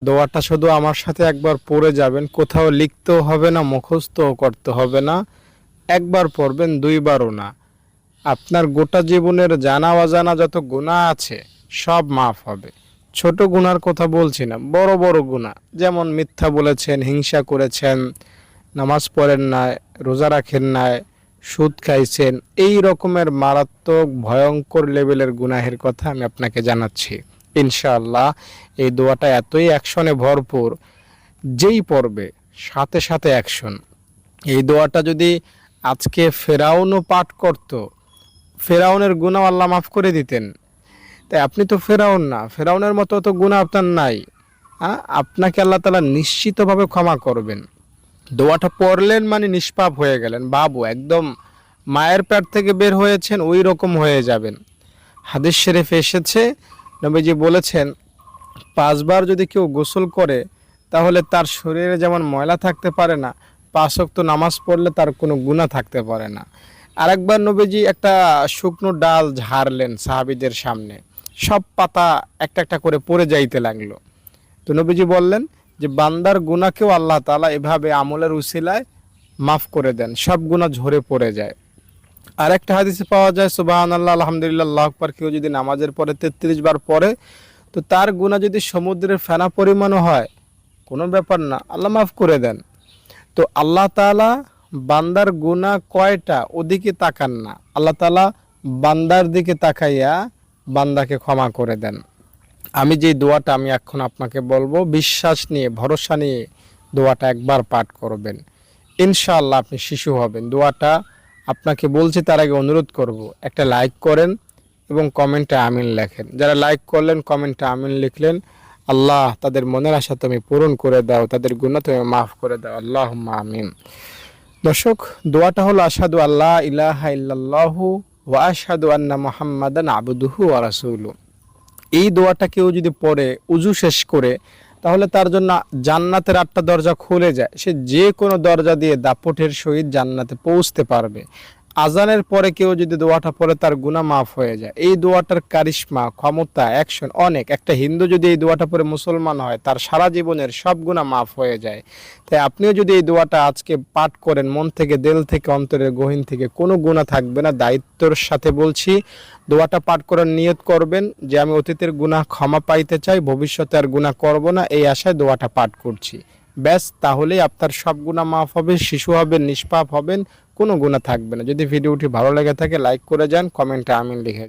দোয়াটা শুধু আমার সাথে একবার পড়ে যাবেন, কোথাও লিখতেও হবে না, মুখস্থও করতে হবে না। একবার পড়বেন, দুইবারও না। আপনার গোটা জীবনের জানা অজানা যত গুনাহ আছে সব মাফ হবে। ছোট গুনার কথা বলছি না, বড় বড় গুনাহ, যেমন মিথ্যা বলেছেন, হিংসা করেছেন, নামাজ পড়েন নাই, রোজা রাখেন নাই, সুদ খাইছেন, এই রকমের মারাত্মক ভয়ঙ্কর লেভেলের গুনাহের কথা আমি আপনাকে জানাচ্ছি। ইনশাআল্লাহ এই দোয়াটা এতই অ্যাকশনে ভরপুর, যেই পড়বে সাথে সাথে অ্যাকশন। এই দোয়াটা যদি আজকে ফেরাউনও পাঠ করত, ফেরাউনের গুনাহ আল্লাহ মাফ করে দিতেন। তাই আপনি তো ফেরাউন না, ফেরাউনের মতো তো গুনাহ আপনার নাই। আপনাকে আল্লাহ তাআলা নিশ্চিতভাবে ক্ষমা করবেন। দোয়াটা পড়লেন মানে নিষ্পাপ হয়ে গেলেন বাবু, একদম মায়ের পেট থেকে বের হয়েছেন ওই রকম হয়ে যাবেন। হাদিস শরীফে এসেছে, নবীজি বলেছেন 5 বার যদি কেউ গোসল করে তাহলে তার শরীরে যেমন ময়লা থাকতে পারে না, 5 ওয়াক্ত নামাজ পড়লে তার কোনো গুনাহ থাকতে পারে না। আরেকবার নবীজি একটা শুকনো ডাল ঝাড়লেন সাহাবীদের সামনে, সব পাতা একটা একটা করে পড়ে যাইতে লাগলো। তো নবীজি বললেন যে বান্দার গুনাহকেও আল্লাহ তাআলা এভাবে আমলের উসিলায় মাফ করে দেন, সব গুনাহ ঝরে পড়ে যায়। আর একটা হাদিসে পাওয়া যায় সুবহানাল্লাহ আলহামদুলিল্লাহ আল্লাহু আকবার কেউ যদি নামাজের পরে 33 বার পড়ে, তো তার গুনাহ যদি সমুদ্রের ফেনা পরিমাণও হয় কোনো ব্যাপার না, আল্লাহ মাফ করে দেন। তো আল্লাহ তাআলা বান্দার গুনাহ কয়টা ওদিকে তাকান না, আল্লাহ তাআলা বান্দার দিকে তাকাইয়া বান্দাকে ক্ষমা করে দেন। আমি যে দোয়াটা আমি এখন আপনাকে বলবো, বিশ্বাস নিয়ে ভরসা নিয়ে দোয়াটা একবার পাঠ করবেন, ইনশাআল্লাহ আপনি শিশু হবেন। দোয়াটা আপনাকে বলছি তার আগে অনুরোধ করব, একটা লাইক করেন এবং কমেন্টে আমিন লেখেন। যারা লাইক করলেন, কমেন্টে আমিন লিখলেন, আল্লাহ তাদের মনের আশা তুমি পূরণ করে দাও, তাদের গুনাহ তুমি মাফ করে দাও, আল্লাহুম্মা আমিন। দর্শক, দোয়াটা হলো আশহাদু আল্লা ইলাহা ইল্লাল্লাহু ওয়া আশহাদু আন্না মুহাম্মাদান আবদুহু ওয়া রাসূলুহু। এই দোয়াটা কেউ যদি পড়ে উজু শেষ করে, তাহলে তার জন্য জান্নাতের 8টা দরজা খুলে যায়, সে যে কোনো দরজা দিয়ে দাপটের সহিত জান্নাতে পৌঁছতে পারবে। আজানের পরে কেউ যদি দোয়াটা পড়ে তার গুনাহ মাফ হয়ে যায়। এই দোয়াটার কারিশমা, ক্ষমতা, অ্যাকশন অনেক। একটা হিন্দু যদি এই দোয়াটা পড়ে মুসলমান হয়, তার সারা জীবনের সব গুনাহ মাফ হয়ে যায়। তাই আপনিও যদি এই দোয়াটা আজকে পাঠ করেন, মন থেকে, দিল থেকে, অন্তরের গহীন থেকে, কোনো গুনাহ থাকবে না। দায়িত্বের সাথে বলছি, দোয়াটা পাঠ করার নিয়ত করবেন যে আমি অতীতের গুনাহ ক্ষমা পাইতে চাই, ভবিষ্যতে আর গুনাহ করব না, এই আশায় দোয়াটা পাঠ করছি। ব্যাস, তাহলেই আপনার সব গুনাহ মাফ হবে, শিশু হবেন, নিষ্পাপ হবেন, কোনো গুনাহ থাকবে না। যদি ভিডিওটি ভালো লেগে থাকে লাইক করে যান, কমেন্টে আমিন লিখে